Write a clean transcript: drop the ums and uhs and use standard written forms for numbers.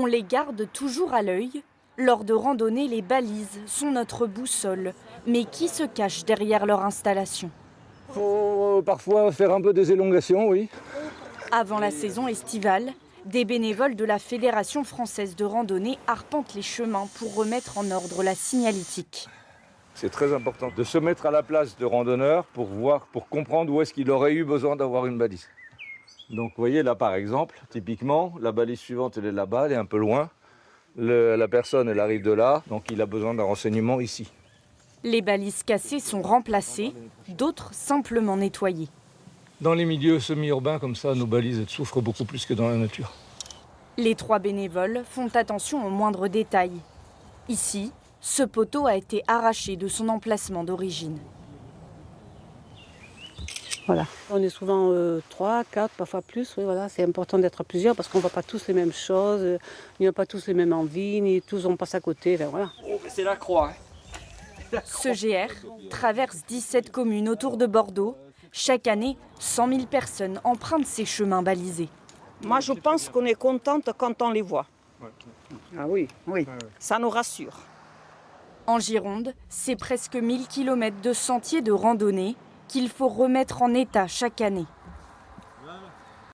les garde toujours à l'œil. Lors de randonnées, les balises sont notre boussole. Mais qui se cache derrière leur installation? Il faut parfois faire un peu des élongations, oui. Avant la saison estivale, des bénévoles de la Fédération française de randonnée arpentent les chemins pour remettre en ordre la signalétique. C'est très important de se mettre à la place de randonneurs pour comprendre où est-ce qu'il aurait eu besoin d'avoir une balise. Donc vous voyez là par exemple, typiquement, la balise suivante elle est là-bas, elle est un peu loin. La personne elle arrive de là, donc il a besoin d'un renseignement ici. Les balises cassées sont remplacées, d'autres simplement nettoyées. Dans les milieux semi-urbains comme ça, nos balises elles souffrent beaucoup plus que dans la nature. Les 3 bénévoles font attention aux moindres détails. Ici, ce poteau a été arraché de son emplacement d'origine. Voilà. On est souvent 3, 4, parfois plus. Oui, voilà. C'est important d'être à plusieurs parce qu'on ne voit pas tous les mêmes choses, ni on n'a pas tous les mêmes envies, ni tous on passe à côté. Enfin, voilà. Oh, c'est la croix. Ce GR traverse 17 communes autour de Bordeaux. Chaque année, 100 000 personnes empruntent ces chemins balisés. Moi, je pense qu'on est contente quand on les voit. Ah oui, oui. Ça nous rassure. En Gironde, c'est presque 1000 km de sentiers de randonnée qu'il faut remettre en état chaque année.